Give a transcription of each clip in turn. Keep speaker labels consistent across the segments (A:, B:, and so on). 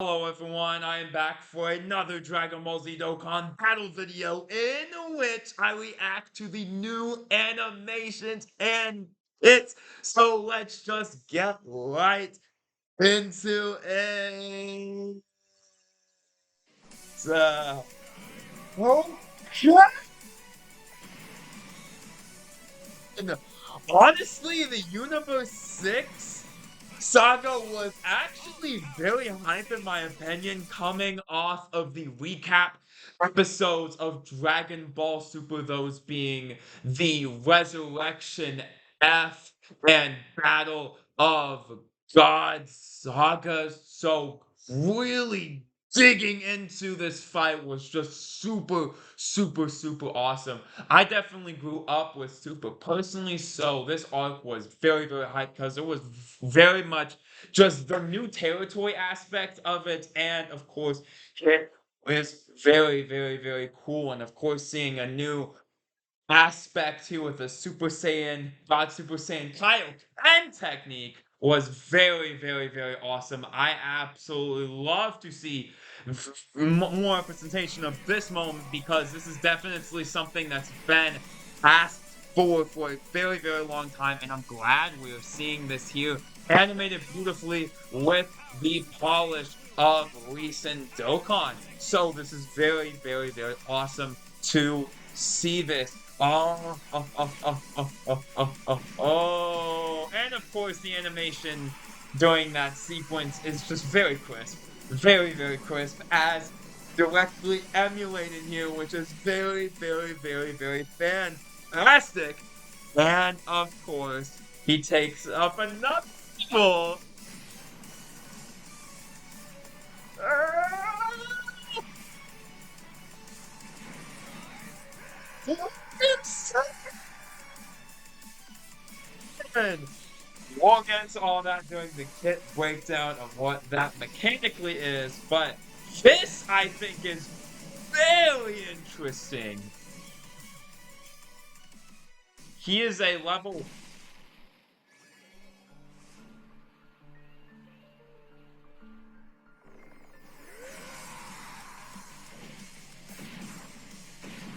A: Hello everyone, I am back for another Dragon Ball Z Dokkan battle video in which I react to the new animations and it's so let's just get right into it. Uh, okay. Honestly, the Universe 6 saga was actually very hype in my opinion, coming off of the recap episodes of Dragon Ball Super, those being the Resurrection F and Battle of Gods sagas. So really digging into this fight was just super awesome. I definitely grew up with Super personally, so this arc was very hyped because it was very much just the new territory aspect of it, and of course, it was very cool. And of course, seeing a new aspect here with the Super Saiyan, God Super Saiyan Kaioken technique was very awesome. I absolutely love to see more representation of this moment because this is definitely something that's been asked for a very long time, and I'm glad we're seeing this here animated beautifully with the polish of recent Dokkan. So this is very awesome to see this. Oh. And of course, the animation during that sequence is just very crisp. Very crisp, as directly emulated here, which is very fantastic. And of course, he takes up another level. It's we'll get into all that during the kit breakdown of what that mechanically is, but this I think is very interesting. He is a level.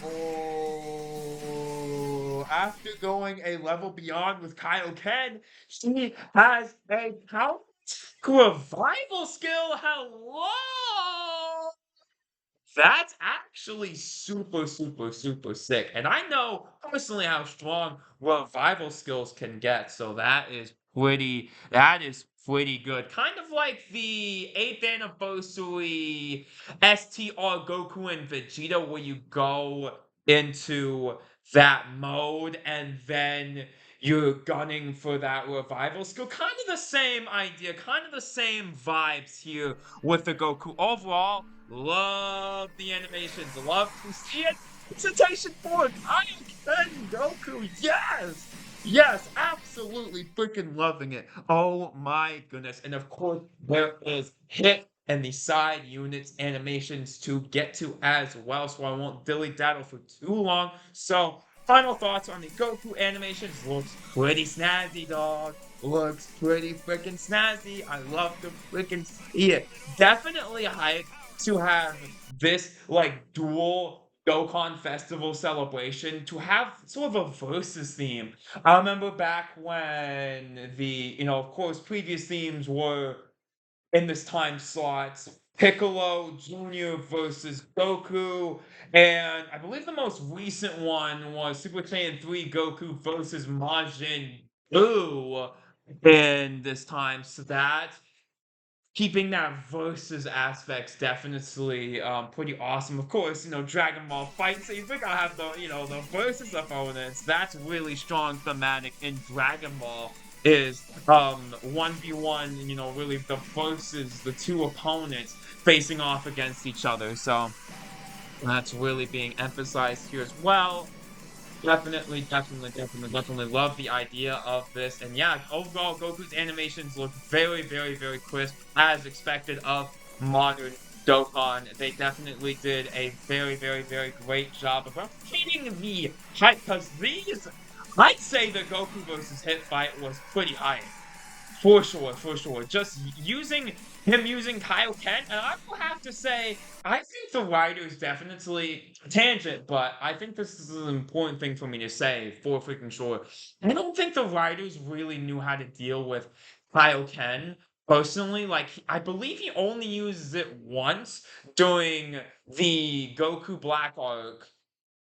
A: Oh, after going a level beyond with Kaioken, she has a power revival skill. Hello! That's actually super sick. And I know personally how strong revival skills can get, so that is pretty good. Kind of like the 8th anniversary STR Goku and Vegeta, where you go into that mode and then you're gunning for that revival skill. Kind of the same idea, kind of the same vibes here with the Goku. Overall, love the animations. Love to see it. Presentation for Kaioken Goku. Yes! Yes, absolutely freaking loving it. Oh my goodness. And of course, there is hit and the side units animations to get to as well, so I won't dilly-daddle for too long. So, final thoughts on the Goku animations. Looks pretty snazzy, dog. Looks pretty freaking snazzy. I love to freaking see it. Definitely hype to have this like dual Dokkan Festival celebration, to have sort of a versus theme. I remember back when of course, previous themes were in this time slot, Piccolo Jr. versus Goku, and I believe the most recent one was Super Saiyan 3 Goku versus Majin Buu in this time. So that keeping that versus aspect's definitely pretty awesome. Of course, Dragon Ball fight, so you think I have the versus opponents. That's really strong thematic in Dragon Ball is 1v1, really the versus the two opponents facing off against each other. So that's really being emphasized here as well. Definitely love the idea of this. And yeah, overall, Goku's animations look very crisp, as expected of modern Dokkan. They definitely did a very great job of replicating the hype, because I'd say the Goku versus Hit fight was pretty hype. For sure. Just using him using Kaioken, and I will have to say, I think the writers definitely tangent, but I think this is an important thing for me to say for freaking sure. I don't think the writers really knew how to deal with Kaioken personally. Like, I believe he only uses it once during the Goku Black arc,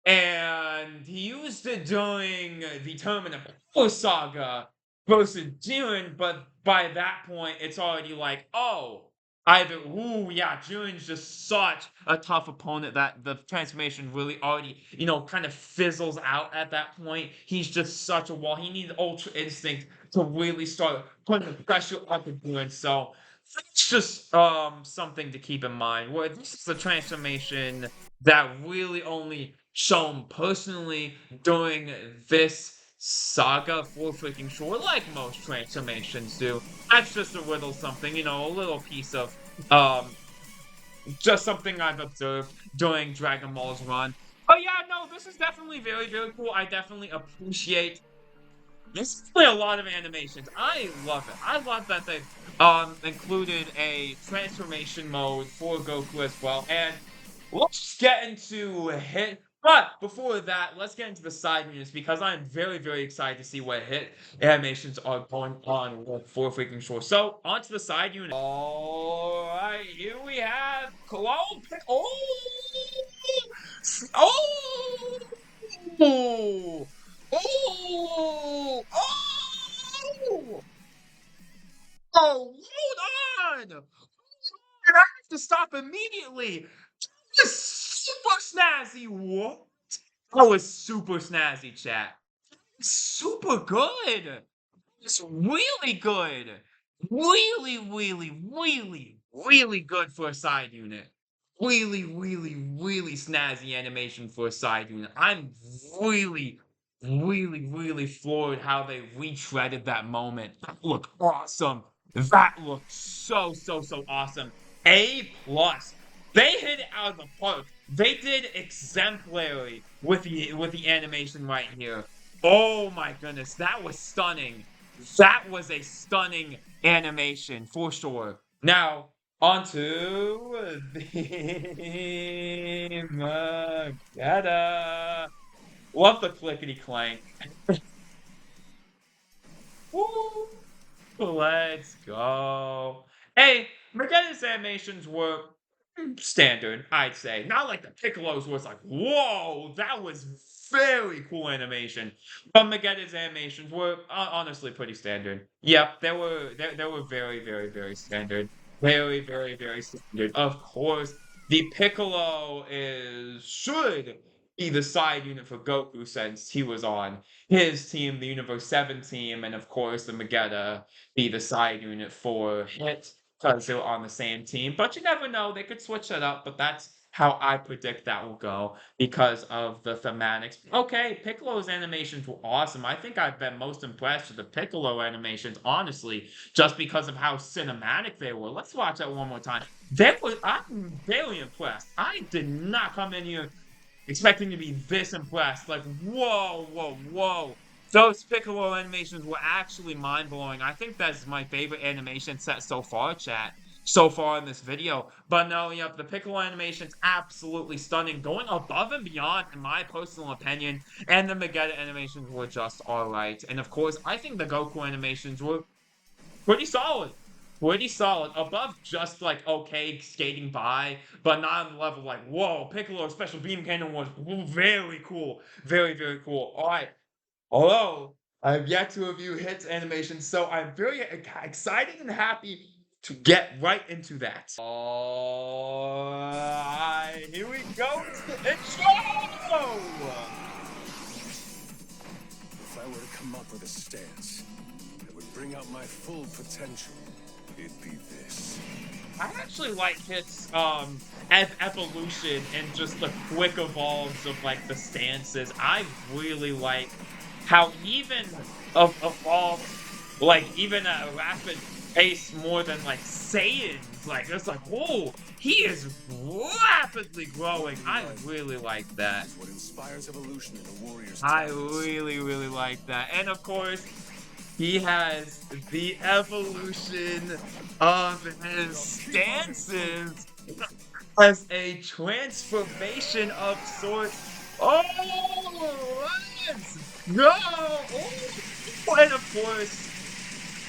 A: and he used it during the Tournament of Power Saga versus Jiren, but by that point, it's already like, oh, either, ooh, yeah, Jiren's just such a tough opponent that the transformation really already, kind of fizzles out at that point. He's just such a wall. He needs Ultra Instinct to really start putting the pressure on the Jiren. So that's just something to keep in mind. Where this is the transformation that really only shown personally during this saga for freaking sure, like most transformations do. That's just a little something, a little piece of um just something I've observed during Dragon Ball's run. But yeah, no, this is definitely very, very cool. I definitely appreciate there's really a lot of animations. I love it. I love that they've included a transformation mode for Goku as well. And let's get into hit. But before that, let's get into the side units because I'm very, very excited to see what hit animations are going on with for freaking sure. So onto the side unit. All right, here we have Cologne. Oh, oh. Oh! Oh! Oh, hold on! And I have to stop immediately. That was super snazzy. What? That was super snazzy, chat. Super good. It's really good. Really, really, really, really good for a side unit. Really, really, really snazzy animation for a side unit. I'm really, really, really floored how they retreaded that moment. That looked awesome. That looked so, so, so awesome. A plus. They hit it out of the park. They did exemplary with the animation right here. Oh my goodness, that was stunning. That was a stunning animation for sure. Now, onto the Magetta. Love the clickety clank. Woo! Let's go. Hey, Magetta's animations were standard, I'd say. Not like the Piccolo's where it's like, whoa, that was very cool animation. But Magetta's animations were honestly pretty standard. Yep, they were very, very, very standard. Very, very, very standard. Of course, the Piccolo should be the side unit for Goku since he was on his team, the Universe 7 team, and of course the Magetta be the side unit for Hit because they were on the same team. But you never know; they could switch it up. But that's how I predict that will go because of the thematics. Okay, Piccolo's animations were awesome. I think I've been most impressed with the Piccolo animations, honestly, just because of how cinematic they were. Let's watch that one more time. I'm very impressed. I did not come in here expecting to be this impressed. Like, whoa, whoa, whoa. Those Piccolo animations were actually mind-blowing. I think that's my favorite animation set so far, chat. So far in this video. But no, yep, the Piccolo animation's absolutely stunning. Going above and beyond, in my personal opinion. And the Magetta animations were just alright. And of course, I think the Goku animations were pretty solid. Pretty solid. Above just like okay skating by, but not on the level like, whoa, Piccolo Special Beam Cannon was very cool. Very, very cool. Alright. Although I've yet to review Hit's animation, so I'm very excited and happy to get right into that. Alright, here we go. It's the intro!
B: If I were to come up with a stance that would bring out my full potential, it'd be this.
A: I actually like Hit's evolution and just the quick evolves of like the stances. I really like how even evolved like even at a rapid pace more than like Saiyans. Like it's like, whoa, he is rapidly growing. I really like that.
B: What inspires evolution in a warrior's
A: I really, really like that. And of course, he has the evolution of his stances as a transformation of sorts. Oh, let's go! Oh, and of course,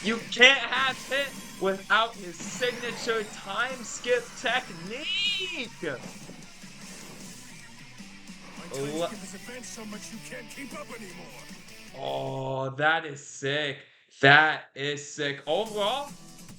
A: you can't have hit without his signature time skip technique.
B: My time skip has advanced so much you can't keep up anymore.
A: Oh, that is sick. That is sick. Overall,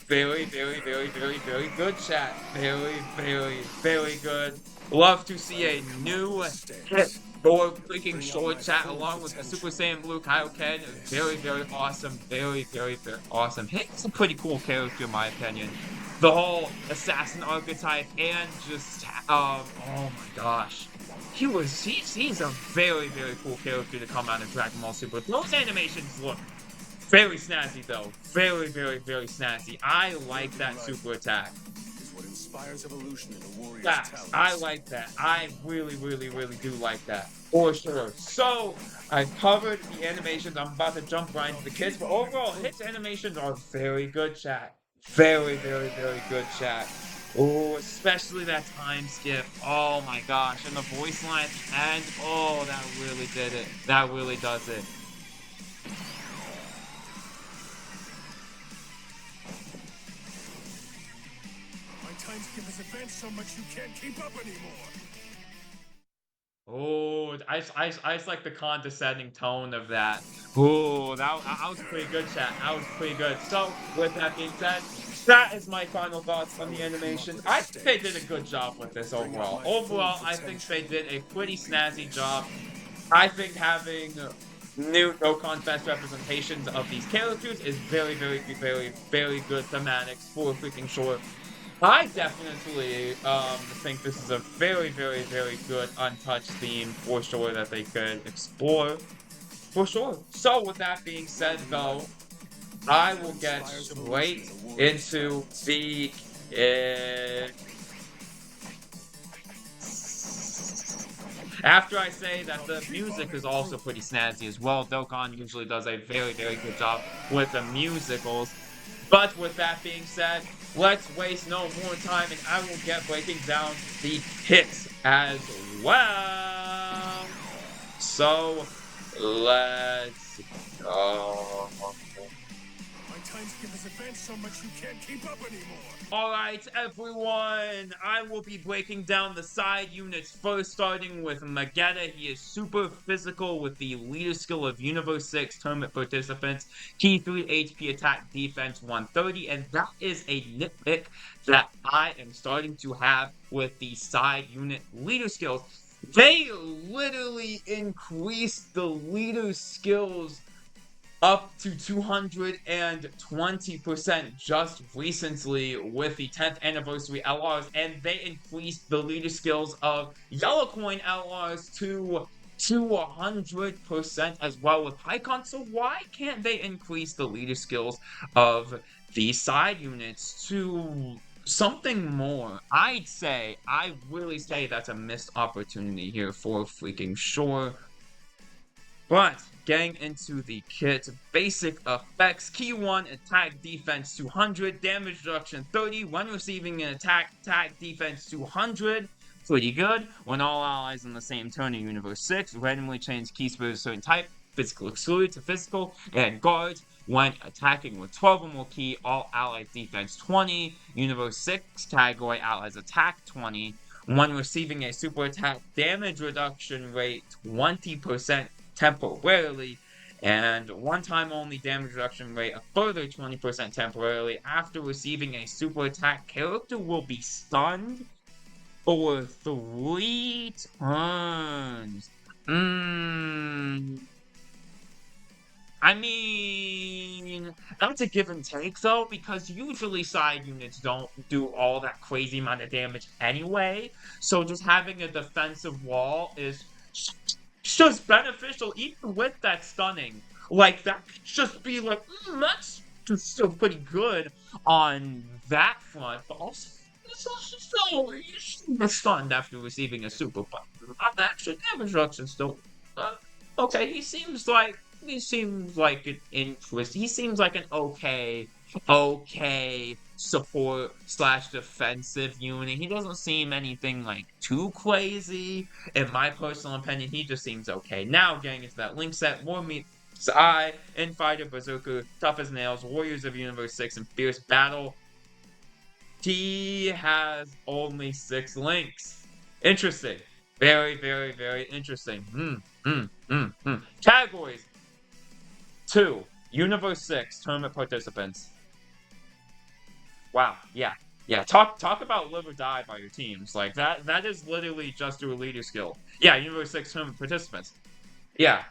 A: very, very, very, very, very good chat. Very, very, very good. Love to see a new hit for freaking short chat along with the Super Saiyan Blue Kaioken. Very, very awesome. Very, very, very awesome. Hit's a pretty cool character in my opinion. The whole assassin archetype and just oh my gosh. He's a very, very cool character to come out of Dragon Ball Super. Those animations look very snazzy though. Very, very, very snazzy. I like that super attack.
B: Is what inspires evolution in a warrior's
A: Facts. I
B: talents.
A: like that. I really, really, really do like that. For sure. So, I covered the animations. I'm about to jump right into the kids, but overall, Hit's animations are very good, chat. Very, very, very good, chat. Oh, especially that time skip. Oh my gosh. And the voice line and oh, that really did it. That really does it.
B: My time skip has advanced so much you can't keep up anymore.
A: Oh, I just like the condescending tone of that. Oh, that was pretty good, chat. That was pretty good. So, with that being said, that is my final thoughts on the animation. I think they did a good job with this overall. Overall, I think they did a pretty snazzy job. I think having new Dokkan Fest representations of these characters is very, very, very, very good thematics for freaking short. I definitely think this is a very, very, very good untouched theme for sure that they could explore for sure. So with that being said, though, I will get straight into the after I say that the music is also pretty snazzy as well. Dokkan usually does a very, very good job with the musicals. But with that being said, let's waste no more time and I will get breaking down the hits as well. So, let's go.
B: My time skip has advanced so much you can't keep up anymore.
A: Alright, everyone, I will be breaking down the side units first, starting with Magetta. He is super physical with the leader skill of Universe 6 tournament participants, Key 3 HP attack defense 130, and that is a nitpick that I am starting to have with the side unit leader skills. They literally increased the leader skills up to 220% just recently with the 10th anniversary LRs, and they increased the leader skills of Yellow Coin LRs to 200% as well with Pycon. So why can't they increase the leader skills of the side units to something more? I really say that's a missed opportunity here for freaking sure. But getting into the kit, basic effects, key 1, attack defense 200, damage reduction 30, when receiving an attack defense 200, pretty good. When all allies in the same turn in Universe 6, randomly change key spell to a certain type, physical excluded to physical, and guards, when attacking with 12 or more key, all allies defense 20, Universe 6 category allies attack 20, when receiving a super attack damage reduction rate 20%, temporarily, and one-time only damage reduction rate a further 20% temporarily. After receiving a super attack, character will be stunned for 3 turns. I mean, that's a give and take though, because usually side units don't do all that crazy amount of damage anyway. So just having a defensive wall is just beneficial, even with that stunning. Like, that could just be like, that's just still pretty good on that front, but also, it's also still, you shouldn't be stunned after receiving a super, but on the extra damage reduction still, okay, he seems like he seems like an interest. He seems like an okay support slash defensive unit. He doesn't seem anything like too crazy. In my personal opinion, he just seems okay. Now getting into that link set, more meets eye, Infighter, Berserker, Tough as Nails, Warriors of Universe 6, and Fierce Battle. He has only 6 links. Interesting. Very, very, very interesting. Categories 2, Universe 6, tournament participants. Wow, yeah. Yeah, talk about live or die by your teams. Like that is literally just your leader skill. Yeah, Universe 6 tournament participants. Yeah.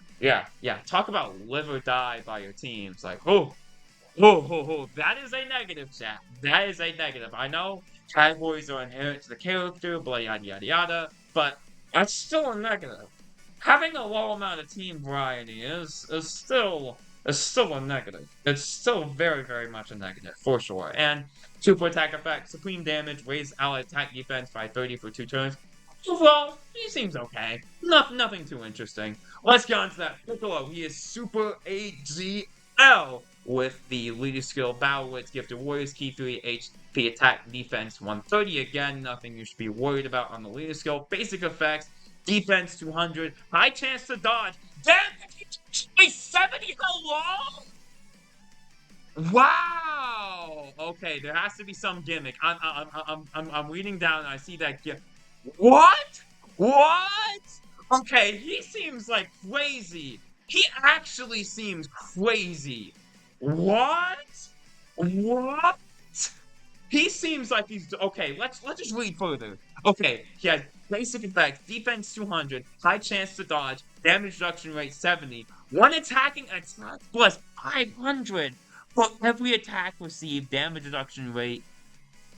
A: Talk about live or die by your teams. Like, that is a negative, chat. That is a negative. I know categories are inherent to the character, blah, yada, yada, yada, but that's still a negative. Having a low amount of team variety is still a negative. It's still very, very much a negative, for sure. And super attack effect, supreme damage, raise ally attack defense by 30 for 2 turns. Well, he seems okay. Nothing too interesting. Let's get on to that Piccolo. He is Super AGL with the leader skill Battle Wits, Gifted Warriors, Key 3, HP attack, defense 130. Again, nothing you should be worried about on the leader skill. Basic effects, defense 200, high chance to dodge. Damage 70, hello? Wow. Okay, there has to be some gimmick. I'm reading down and I see that gimmick. What? What? Okay, he seems like crazy. He actually seems crazy. What? What? He seems like he's okay. Let's just read further. Okay, he has basic effects, defense 200, high chance to dodge, damage reduction rate 70, one attacking attack plus 500 for every attack received, damage reduction rate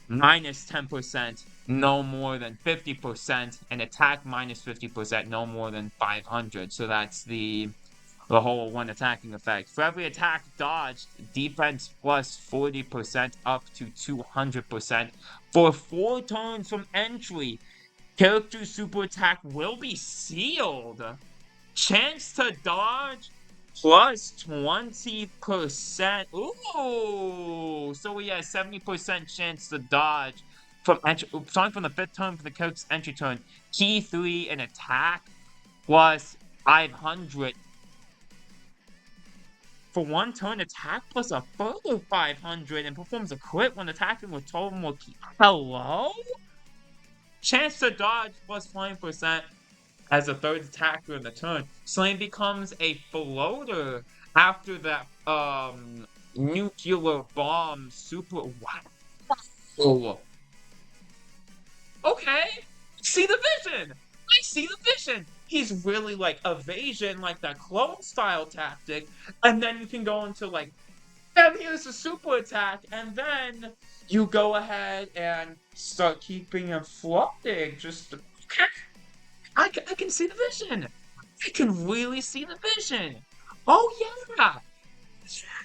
A: minus 10%, no more than 50%, and attack minus 50%, no more than 500. So that's the whole one attacking effect. For every attack dodged, defense plus 40% up to 200% for 4 turns from entry. Character super attack will be sealed. Chance to dodge plus 20%. Ooh! So he has 70% chance to dodge starting from the 5th turn for the character's entry turn. Key 3 and attack plus 500. For 1 turn, attack plus a further 500 and performs a crit when attacking with 12 more key. Hello? Chance to dodge plus 20%. As a 3rd attacker in the turn, Slain becomes a floater after that nuclear bomb super. Wow. Okay, see the vision. I see the vision. He's really like evasion, like that clone style tactic, and then you can go into like, and here's a super attack, and then you go ahead and start keeping him floating. Just okay. I can see the vision. I can really see the vision. Oh yeah,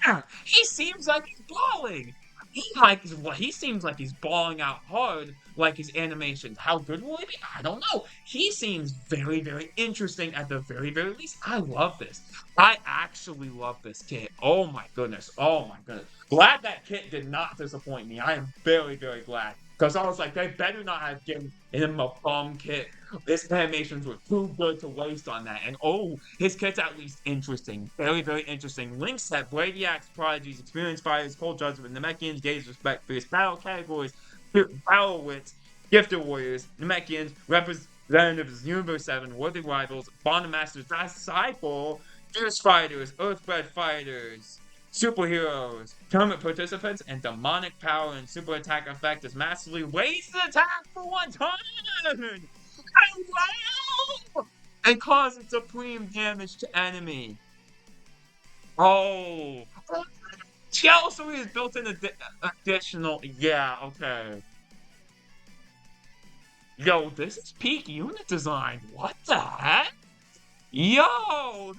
A: yeah. He seems like he's balling. He seems like he's balling out hard, like his animations. How good will he be? I don't know. He seems very, very interesting at the very, very least. I love this. I actually love this kit. Oh my goodness. Oh my goodness. Glad that kit did not disappoint me. I am very, very glad. Because I was like, they better not have given him a bum kit. His animations were too good to waste on that. And oh, his kit's at least interesting. Very, very interesting. Link set, Brainiacs, Prodigies, Experienced Fighters, Cold Judgment, Namekians, Gaze Respect, Fierce Battle categories, Battle Wits, Gifted Warriors, Namekians, Representatives, Universe 7, Worthy Rivals, Bond of Masters, Disciple, Fierce Fighters, Earthbred Fighters, Superheroes, tournament participants, and demonic power and super attack effect is massively raise the attack for 1 turn! Hello! And cause supreme damage to enemy. Oh! She also is built in additional. Yeah, okay. Yo, this is peak unit design. What the heck? Yo!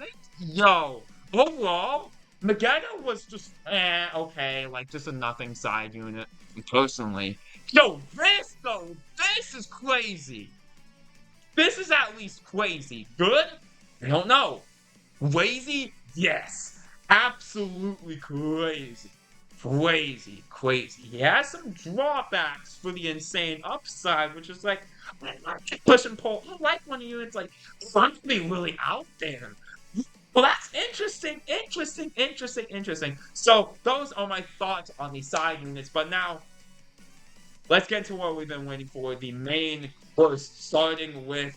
A: Overall, Magetta was just, okay, like, just a nothing side unit, personally. Yo, this, though, this is crazy. This is at least crazy. Good? I don't know. Crazy? Yes, absolutely crazy. Crazy, crazy. He has some drawbacks for the insane upside, which is like, I like push and pull. I like when units like something really out there. Well, that's interesting, interesting, interesting, interesting. So those are my thoughts on the side units. But now let's get to what we've been waiting for, the main course, starting with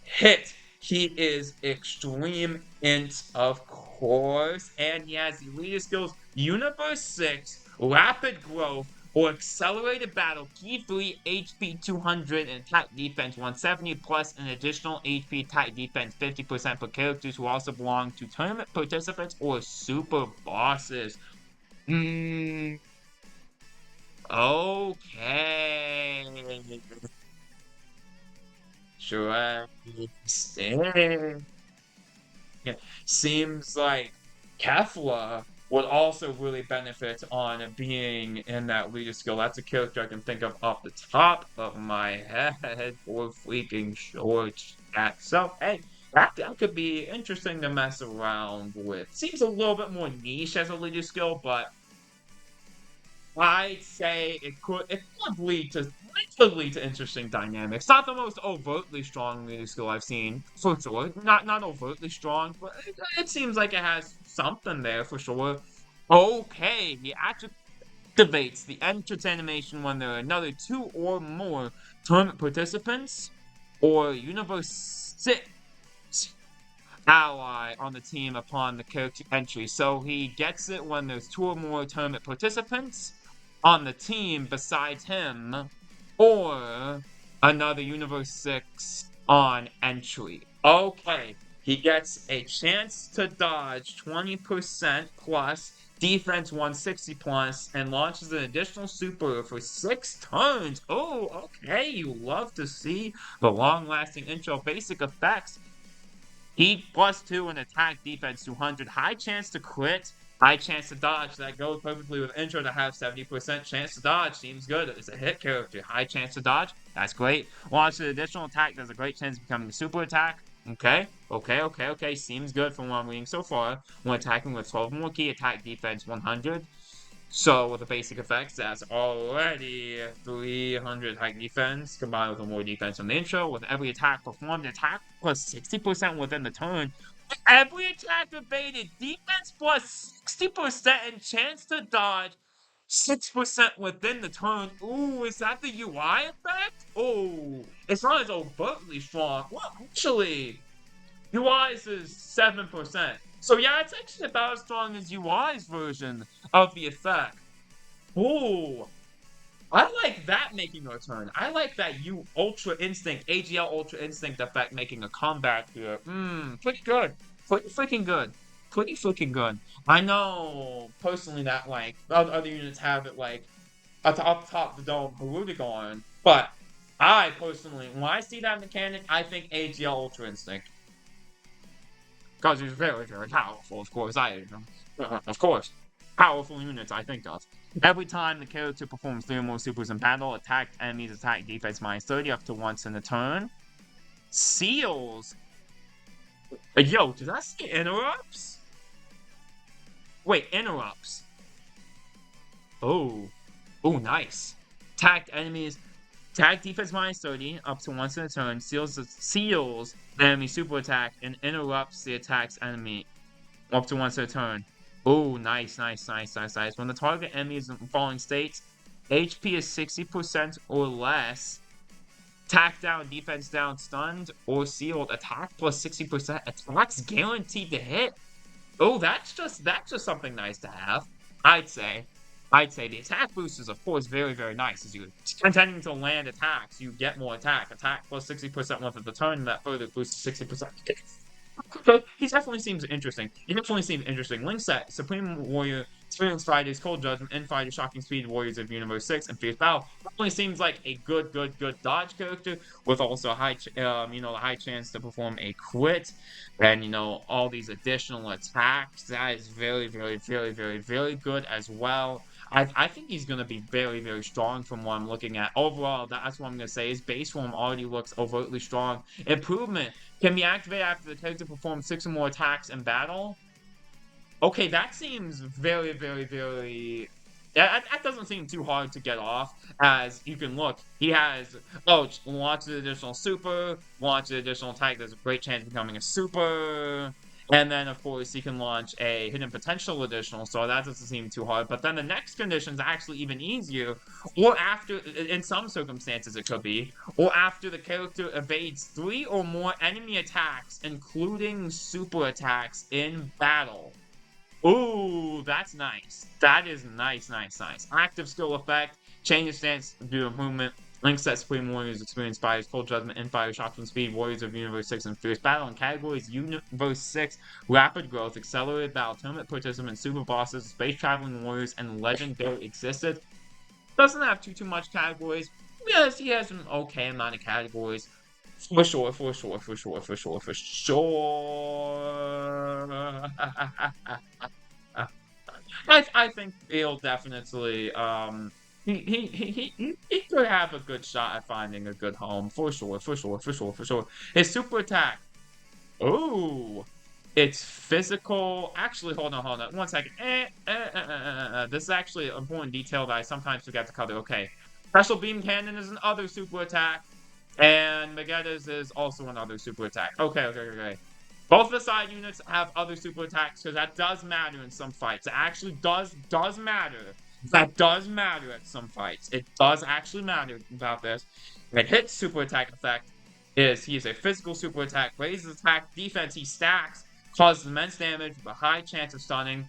A: Hit. He is extreme int, of course, and he has the leader skills Universe 6, Rapid Growth, or Accelerated Battle, Key 3, HP 200, and Attack Defense 170, plus an additional HP Attack Defense 50% for characters who also belong to tournament participants or super bosses. Hmm, okay. Sure. Yeah, seems like Kefla would also really benefit on being in that leader skill. That's a character I can think of off the top of my head for freaking sure. Chat. So, hey, that could be interesting to mess around with. Seems a little bit more niche as a leader skill, but I'd say it could lead to interesting dynamics. Not the most overtly strong leader skill I've seen, for sure. Not overtly strong, but it seems like it has something there for sure. Okay, he activates the entrance animation when there are another 2 or more tournament participants or Universe 6 ally on the team upon the character entry. So he gets it when there's 2 or more tournament participants on the team besides him, or another Universe 6 on entry. Okay, he gets a chance to dodge 20% plus, defense 160 plus, and launches an additional super for 6 turns. Oh, okay, you love to see the long-lasting intro basic effects. Heat +2 and attack defense 200. High chance to crit. High chance to dodge. That goes perfectly with intro to have 70% chance to dodge. Seems good. It's a hit character. High chance to dodge. That's great. Launch an additional attack. There's a great chance of becoming a super attack. Okay. Seems good from what I'm reading so far. When attacking with 12 more key, attack defense 100. So, with the basic effects, that's already 300 high defense, combined with more defense on the intro. With every attack performed, attack plus 60% within the turn. Every attack evaded, defense plus 60% and chance to dodge 6% within the turn. Ooh, is that the UI effect? Oh, it's not as overtly strong. Well, actually, UI's is 7%. So yeah, it's actually about as strong as UI's version of the effect. Ooh, I like that making a return. I like that you Ultra Instinct, AGL Ultra Instinct effect making a comeback here. Pretty good. Pretty freaking good. Pretty freaking good. I know, personally, that, like, other units have it, like, up top of the dome, Harudigon, but I, personally, when I see that mechanic, I think AGL Ultra Instinct. Because he's very, very powerful, of course. Of course, powerful units I think of. Every time the character performs 3 or more supers in battle, attacked enemies attack defense -30 up to once in a turn. Seals. Yo, does that say interrupts? Wait, interrupts. Oh. Oh, nice. Attacked enemies. Attack defense -30 up to once in a turn. Seals the enemy super attack and interrupts the attack's enemy up to once a turn. Oh, nice. When the target enemy is in the following states, HP is 60% or less, attack down, defense down, stunned, or sealed, attack plus 60%, attacks guaranteed to hit. Oh, that's just something nice to have, I'd say. The attack boost is, of course, very, very nice. As you're intending to land attacks, you get more attack. Attack plus 60% once at the turn, that further boosts 60%. Okay, he definitely seems interesting. Link set, Supreme Warrior, Experienced Fighters, Cold Judgment, End Fighter, Shocking Speed, Warriors of Universe 6, and Fierce Battle. Definitely seems like a good dodge character with also a high, the high chance to perform a crit, and all these additional attacks. That is very, very, very, very, very good as well. I think he's going to be very, very strong from what I'm looking at. Overall, that's what I'm going to say. His base form already looks overtly strong. Improvement can be activated after the character performs 6 or more attacks in battle. Okay, that seems very, very, very. That doesn't seem too hard to get off. As you can look, he has launch the additional super, launch the additional attack. There's a great chance of becoming a super, and then of course he can launch a hidden potential additional. So that doesn't seem too hard. But then the next condition is actually even easier, or after, in some circumstances it could be, or after the character evades 3 or more enemy attacks, including super attacks in battle. Ooh, that's nice. That is nice, nice, nice. Active skill effect, changes stance due to movement. Link set Supreme Warriors experience fires, Cold Judgment, and Fire, Shock from Speed, Warriors of Universe 6, and Fierce Battle. In categories Universe 6, Rapid Growth, Accelerated Battle, Tournament Participant, Super Bosses, Space Traveling Warriors, and Legendary Existed. Doesn't have too much categories. Yes, he has an okay amount of categories. For sure, for sure, for sure, for sure, for sure. I think he'll definitely he could have a good shot at finding a good home for sure, for sure, for sure, for sure. His super attack. Oh, it's physical. Actually, hold on, 1 second. This is actually an important detail that I sometimes forget to cover. Okay, special beam cannon is another super attack, and Magetta's is also another super attack. Okay, okay, okay. Both the side units have other super attacks, because that does matter in some fights. It actually does matter. That does matter at some fights. It does actually matter about this. And hits super attack effect is he is a physical super attack, raises attack defense, he stacks, causes immense damage with a high chance of stunning.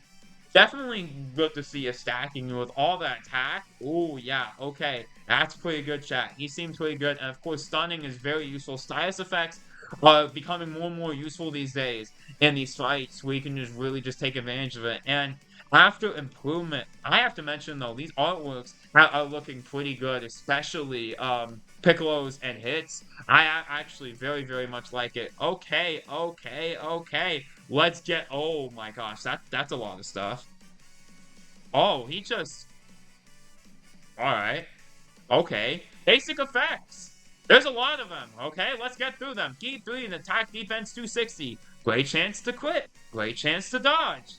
A: Definitely good to see a stacking with all that attack. Oh, yeah, okay. That's pretty good, chat. He seems pretty good. And of course, stunning is very useful. Stylus effects are becoming more and more useful these days in these fights where you can just really just take advantage of it. And after improvement, I have to mention though, these artworks are looking pretty good, especially Piccolo's and hits. I actually very, very much like it. Okay, okay, okay. Let's get. Oh my gosh, that's a lot of stuff. Oh, he just. All right. Okay. Basic effects. There's a lot of them. Okay, let's get through them. Key 3 and attack defense 260. Great chance to quit. Great chance to dodge.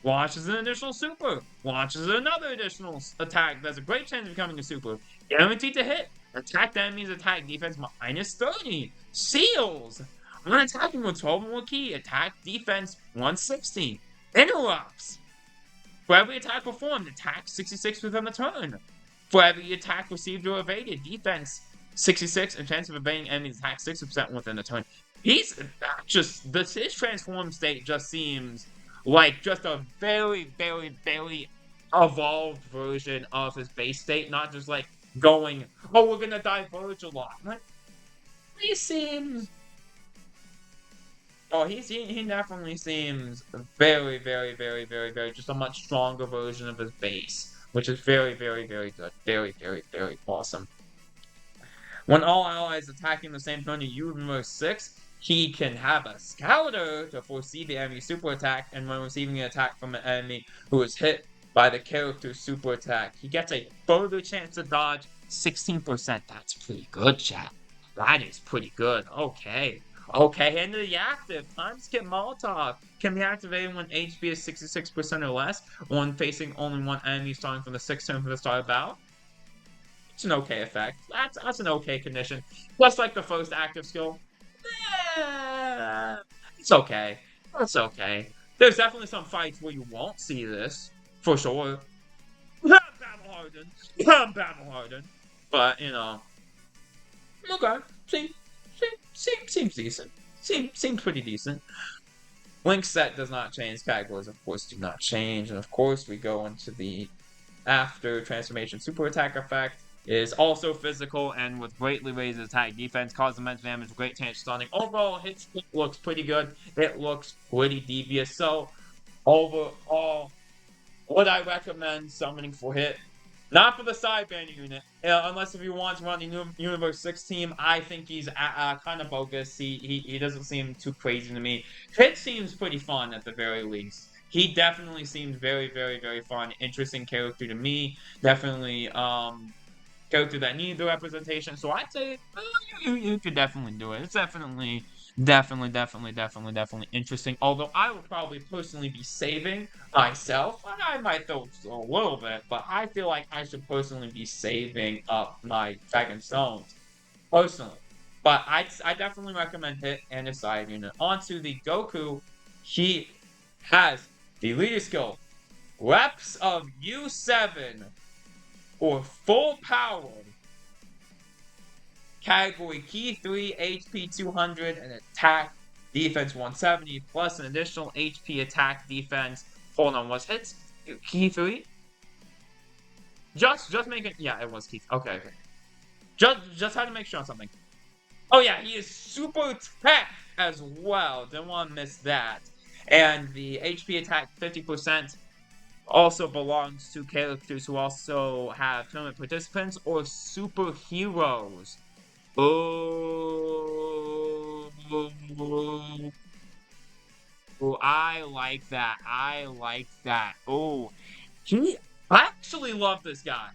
A: Launches an additional super. Launches another additional attack. That's a great chance of becoming a super. Guaranteed to hit. Attack the enemy's attack defense minus 30. Seals. When attacking with 12 more key, attack defense 160. Interrupts. For every attack performed, attack 66 within the turn. For every attack received or evaded, defense 66 and chance of evading enemy's attack 60% within the turn. He's just his transform state just seems like just a very, very, very evolved version of his base state, not just like going, oh, we're gonna diverge a lot. Like, he seems. Oh, he definitely seems very, very, very, very, very just a much stronger version of his base, which is very, very, very good. Very, very, very awesome. When all allies attacking the same turn in Universe 6, he can have a Scouter to foresee the enemy super attack, and when receiving an attack from an enemy who is hit by the character's super attack, he gets a further chance to dodge 16%. That's pretty good, chat. That is pretty good. Okay. Okay, and the active time skip Molotov can be activated when HP is 66% or less, when facing only one enemy starting from the 6th turn for the start of battle. It's an okay effect. That's an okay condition. Just like the first active skill. It's okay. It's okay. There's definitely some fights where you won't see this, for sure. Battle hardened. Battle hardened. But, you know. Okay. Seems decent. Seems pretty decent. Link set does not change. Categories, of course, do not change. And of course, we go into the after transformation super attack effect. It is also physical and with greatly raised attack defense, causes immense damage, great chance stunning. Overall, hit looks pretty good. It looks pretty devious. So, overall, would I recommend summoning for hit? Not for the sideband unit, unless if you want to run the Universe 6 team. I think he's kind of bogus. He doesn't seem too crazy to me. Hit seems pretty fun at the very least. He definitely seems very, very, very fun. Interesting character to me. Definitely character that needs the representation. So I'd say you could definitely do it. It's definitely Definitely interesting. Although I would probably personally be saving myself. I might though a little bit, but I feel like I should personally be saving up my Dragon Stones. Personally. But I definitely recommend Hit and a side unit. Onto the Goku, he has the leader skill. Reps of U7 or full power. Category Key 3, HP 200, and attack defense 170, plus an additional HP attack defense. Hold on, was hits Key 3? Just make it. Yeah, it was Key. Okay. Just had to make sure on something. Oh yeah, he is super tech as well. Didn't want to miss that. And the HP attack 50% also belongs to characters who also have tournament participants or superheroes. Oh, I like that. I like that. Oh, I actually love this guy.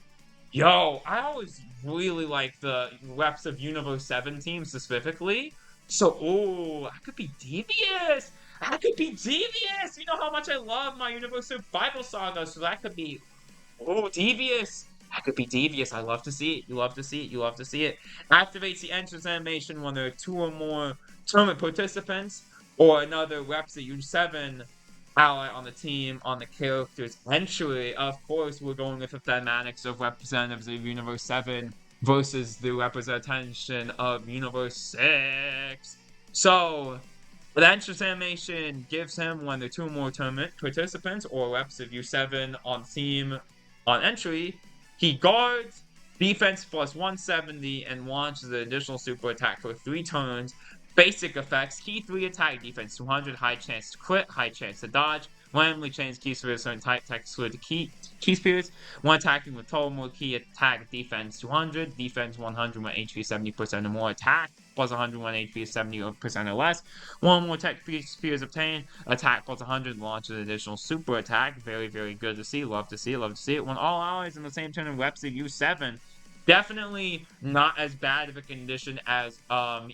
A: Yo, I always really like the reps of Universe 7 teams specifically. So, oh, I could be devious. I could be devious. You know how much I love my Universe Survival Saga, so that could be oh, devious. That could be devious. I love to see it. You love to see it. You love to see it. Activates the entrance animation when there are 2 or more tournament participants or another reps the U7 ally on the team on the character's entry. Of course, we're going with the thematics of representatives of Universe 7 versus the representation of Universe 6. So, the entrance animation gives him when there are 2 or more tournament participants or reps of U7 on team on entry. He guards, defense plus 170, and launches an additional super attack for 3 turns. Basic effects, key 3 attack, defense 200, high chance to crit, high chance to dodge, randomly change key spheres certain type, attack exclude key spheres, when attacking with total more key attack, defense 200, defense 100 when HP 70% or more, attack plus 100 when HP 70% or less, 1 more attack spheres obtained, attack plus 100, launch an additional super attack, very good to see, love to see it, when all allies in the same turn reps the U7, definitely not as bad of a condition as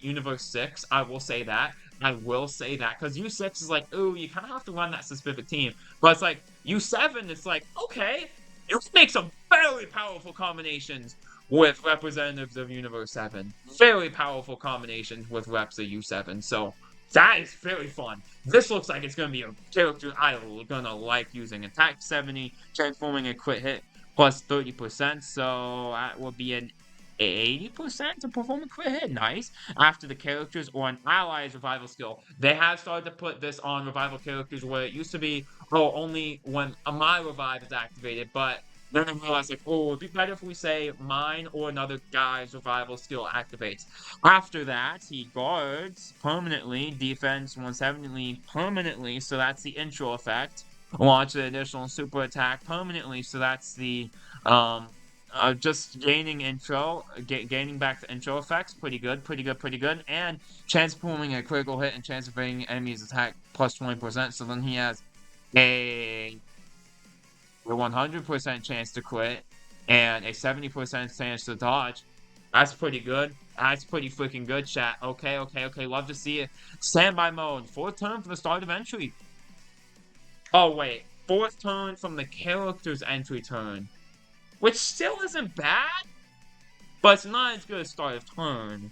A: Universe 6, I will say that. I will say that, because U6 is like, ooh, you kind of have to run that specific team. But it's like, U7, it's like, okay, you can make some very powerful combinations with representatives of Universe 7. Very powerful combinations with reps of U7, so that is very fun. This looks like it's going to be a character I'm going to like using. Attack 70, transforming a crit hit, plus 30%, so that will be an 80% to perform a crit hit. Nice. After the characters or an ally's revival skill. They have started to put this on revival characters where it used to be, oh, only when my revive is activated, but then they realized, like, oh, it'd be better if we say mine or another guy's revival skill activates. After that, he guards permanently, defense 170 permanently, so that's the intro effect. Launch an additional super attack permanently, so that's the just gaining intro, gaining back the intro effects, pretty good, and transforming a critical hit and transferring enemies attack plus 20%, so then he has a 100% chance to crit and a 70% chance to dodge. That's pretty good. That's pretty freaking good, chat. Okay, love to see it. Standby mode, 4th turn from the start of entry. Oh, wait. 4th turn from the character's entry turn. Which still isn't bad, but it's not as good as start of turn.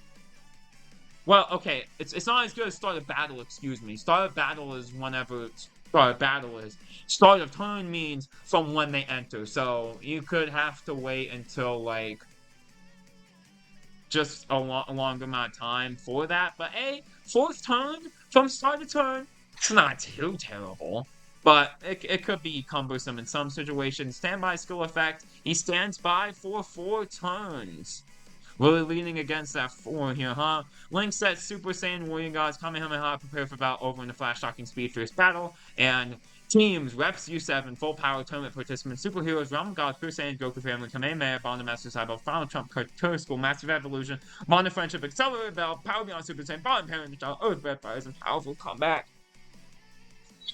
A: Well, okay, it's not as good as start of battle, excuse me. Start of battle is whenever start of battle is. Start of turn means from when they enter, so you could have to wait until, like, just a longer amount of time for that. But, hey, 4th turn from start to turn, it's not too terrible. But it could be cumbersome in some situations. Standby skill effect, he stands by for 4 turns. Really leaning against that 4 here, huh? Link sets Super Saiyan Warrior Gods Kamehameha, prepare for battle over in the Flash Shocking Speed Fierce Battle, and teams, Reps U7, Full Power, Tournament Participants, Superheroes, Realm Gods, Super Saiyan, Goku Family, Kamehameha, Bond of Master Cyber, Final Trump, Turtle School, Massive Evolution, Bond of Friendship, Accelerated Battle, Power Beyond Super Saiyan, Bond Parent Child, Earth Red Fires, and Powerful Comeback.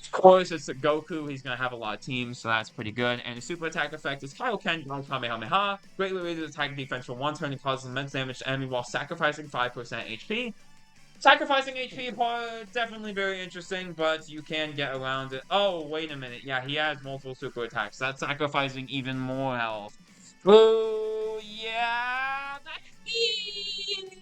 A: Of course, it's a Goku. He's going to have a lot of teams, so that's pretty good. And the super attack effect is Kaioken Gon Kamehameha. Greatly raises attack defense for 1 turn and causes immense damage to enemy while sacrificing 5% HP. Sacrificing HP part, definitely very interesting, but you can get around it. Oh, wait a minute. Yeah, he has multiple super attacks. That's sacrificing even more health. Oh, yeah, that could be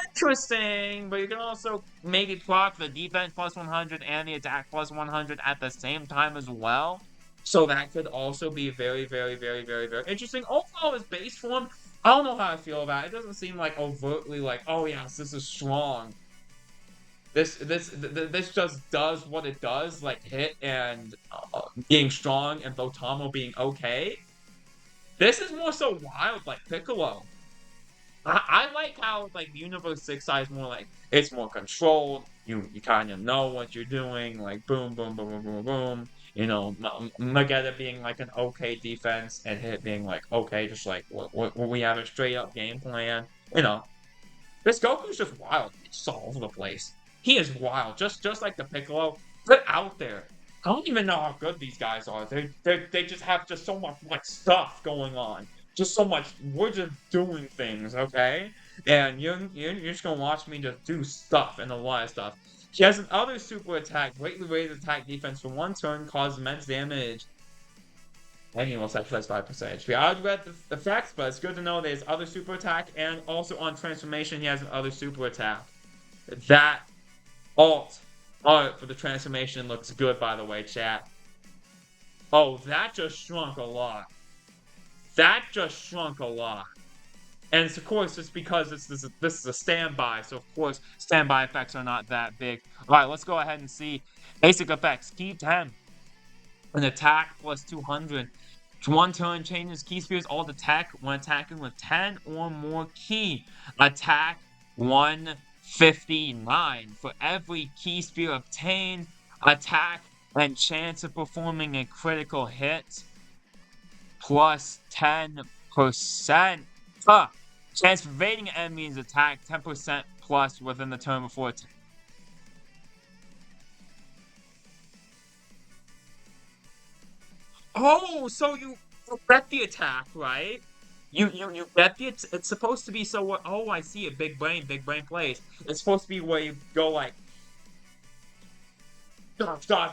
A: interesting, but you can also maybe plot the defense plus 100 and the attack plus 100 at the same time as well. So that could also be very, very, very, very, very interesting. Overall, his base form, I don't know how I feel about it. It doesn't seem like overtly like, oh yes, this is strong. This just does what it does, like hit and being strong and Botamo being okay. This is more so wild, like Piccolo. I like how like Universe 6 size more like it's more controlled. You kind of know what you're doing, like boom, boom, boom, boom, boom, boom. You know, Magetta being like an okay defense and Hit being like okay, just like we have a straight up game plan. You know, this Goku's just wild. It's all over the place. He is wild, just like the Piccolo. They're out there. I don't even know how good these guys are. They just have just so much like stuff going on. Just so much. We're just doing things, okay? And you're just gonna watch me just do stuff and a lot of stuff. She has an other super attack, greatly raised attack defense for one turn, causes immense damage. And he will sacrifice 5% HP. I read the facts, but it's good to know there's other super attack, and also on transformation, he has another super attack. That art for the transformation looks good, by the way, chat. Oh, that just shrunk a lot. That just shrunk a lot. And it's, of course, it's because this is a standby, so of course, standby effects are not that big. Alright, let's go ahead and see basic effects. Key 10. An attack plus 200. One turn changes key spheres alt attack when attacking with 10 or more key. Attack 159. For every key sphere obtained, attack and chance of performing a critical hit plus 10%. Chance of evading enemies attack 10% plus within the turn before attack. Oh, so you get the attack, right? You get the it's supposed to be so what? Oh, I see it. Big brain plays. It's supposed to be where you go like dodge. Bam!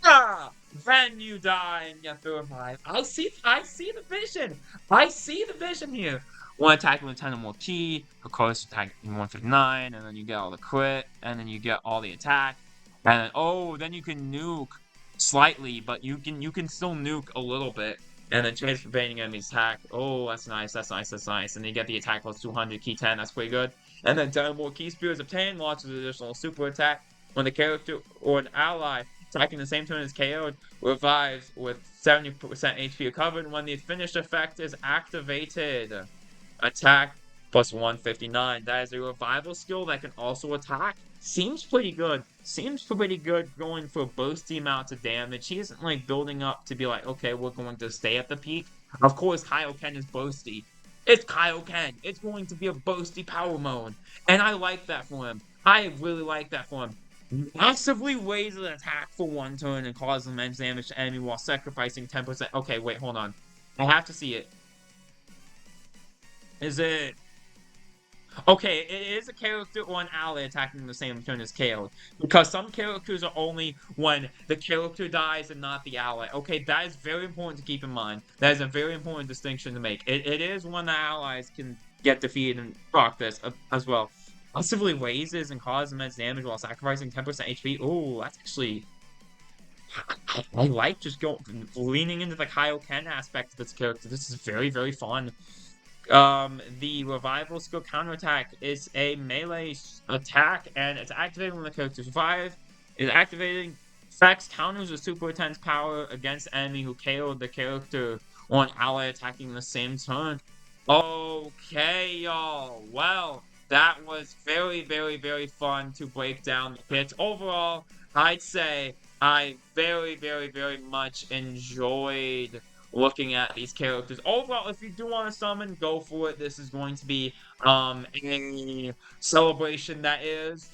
A: Ah! Then you die and you have to revive. I see the vision. I see the vision here. One attack with 10 or more key, of course, attack 159, and then you get all the crit, and then you get all the attack, and then, oh, then you can nuke slightly, but you can still nuke a little bit, and then chance for evading enemy's attack. Oh, that's nice. And then you get the attack plus 200, key 10, that's pretty good. And then 10 or more key spears obtained, launches an additional super attack. When the character or an ally attacking the same turn as KO'd revives with 70% HP recovered when the finished effect is activated. Attack plus 159. That is a revival skill that can also attack. Seems pretty good. Seems pretty good going for boasty amounts of damage. He isn't like building up to be like, okay, we're going to stay at the peak. Of course, Kaioken is boasty. It's Kaioken. It's going to be a boasty power mode. And I like that for him. I really like that for him. Massively raises an attack for one turn and causes immense damage to enemy while sacrificing 10%. Okay, wait, hold on. I have to see it. Is it... Okay, it is a character or an ally attacking the same turn as KO'd. Because some characters are only when the character dies and not the ally. Okay, that is very important to keep in mind. That is a very important distinction to make. It is when the allies can get defeated and proc this as well. Massively raises and causes immense damage while sacrificing 10% HP. Oh, that's actually... I like just leaning into the Kaioken aspect of this character. This is very, very fun. The revival skill counterattack is a melee attack, and it's activated when the character survives. It activating effects counters with super intense power against the enemy who KO'd the character or an ally attacking the same turn. Okay, y'all. Well, that was very, very, very fun to break down the kits. Overall, I'd say I very, very, very much enjoyed looking at these characters. Overall, if you do want to summon, go for it. This is going to be a celebration that is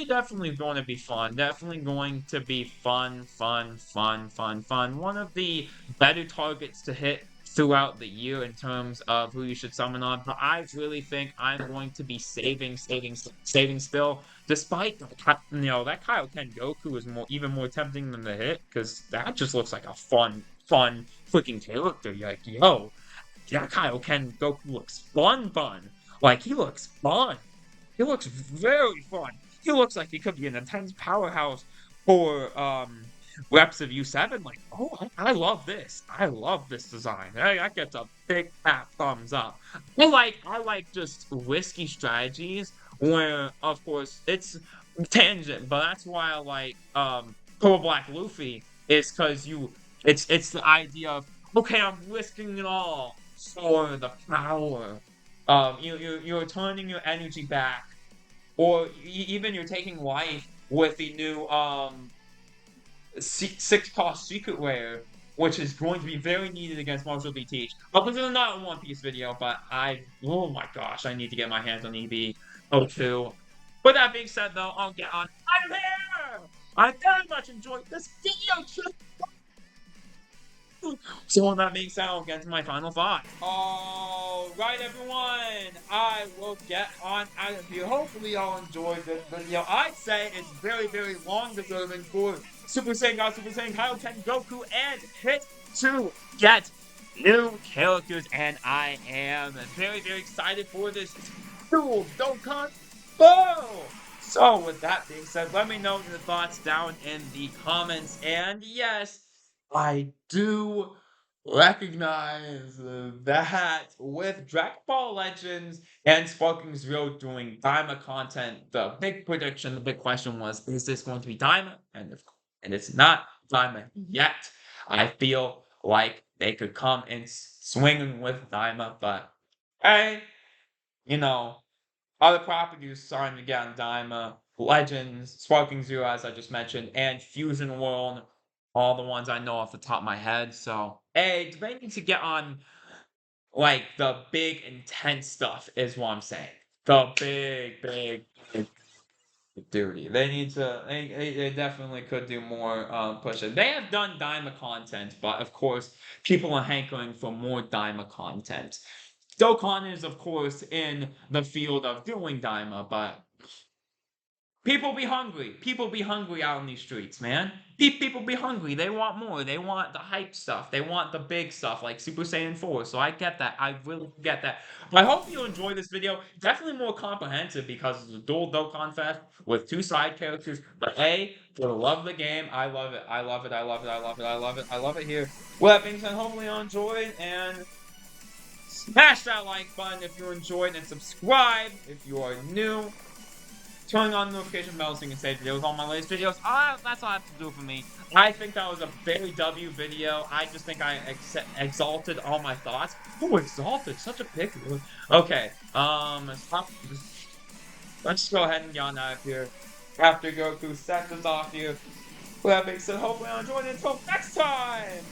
A: definitely going to be fun. Definitely going to be fun. One of the better targets to hit throughout the year in terms of who you should summon on, but I really think I'm going to be saving still. Despite that Kaioken Goku is even more tempting than the hit, because that just looks like a fun freaking character. You're like, yo, that Kaioken Goku looks fun. Like, he looks fun. He looks very fun. He looks like he could be an intense powerhouse for reps of U7. Like, oh, I love this. I love this design. Hey, that gets a big fat thumbs up. I like just risky strategies where, of course, it's tangent, but that's why I like Purple Black Luffy is because it's the idea of, okay, I'm risking it all for the power. You're turning your energy back, or even you're taking life with the new six cost secret rare, which is going to be very needed against Marshall B. Teach. But this is not a One Piece video, but oh my gosh, I need to get my hands on EB 02. With that being said, though, I'll get on. I'm here. I very much enjoyed this video. So with that being said, I'll get to my final thought. Alright everyone, I will get on out of here. Hopefully y'all enjoyed this video. I'd say it's very long deserving for Super Saiyan God, Super Saiyan Kaioken Goku, and Hit to get new characters, and I am very excited for this dual Dokkan Bow! So with that being said, let me know your thoughts down in the comments, and yes, I do recognize that with Dragon Ball Legends and Sparking Zero doing Daima content, the big prediction, the big question was, is this going to be Daima? And it's not Daima yet. I feel like they could come in swinging with Daima, but hey, you know, other properties starting to get on Daima, Legends, Sparking Zero, as I just mentioned, and Fusion World, all the ones I know off the top of my head. So, hey, they need to get on like the big intense stuff, is what I'm saying. The big duty. They need to. They definitely could do more pushing. They have done Daima content, but of course, people are hankering for more Daima content. Dokkan is, of course, in the field of doing Daima, but people be hungry. People be hungry out in these streets, man. People be hungry. They want more. They want the hype stuff. They want the big stuff like Super Saiyan 4. So I get that. I really get that. I hope you enjoyed this video. Definitely more comprehensive because it's a dual Dokkan Fest with two side characters. But A, for the love of the game, I love it. I love it. I love it. I love it. I love it. I love it here. With that being said, hopefully you enjoyed, and smash that like button if you enjoyed, and subscribe if you are new. Turning on the notification bell so you can stay videos with all my latest videos. That's all I have to do for me. I think that was a very W video. I just think I exalted all my thoughts. Oh, exalted, such a big word. Okay, stop. Let's go ahead and get on out of here. After Goku sets us off here. With that being said, hopefully you enjoyed it. Until next time!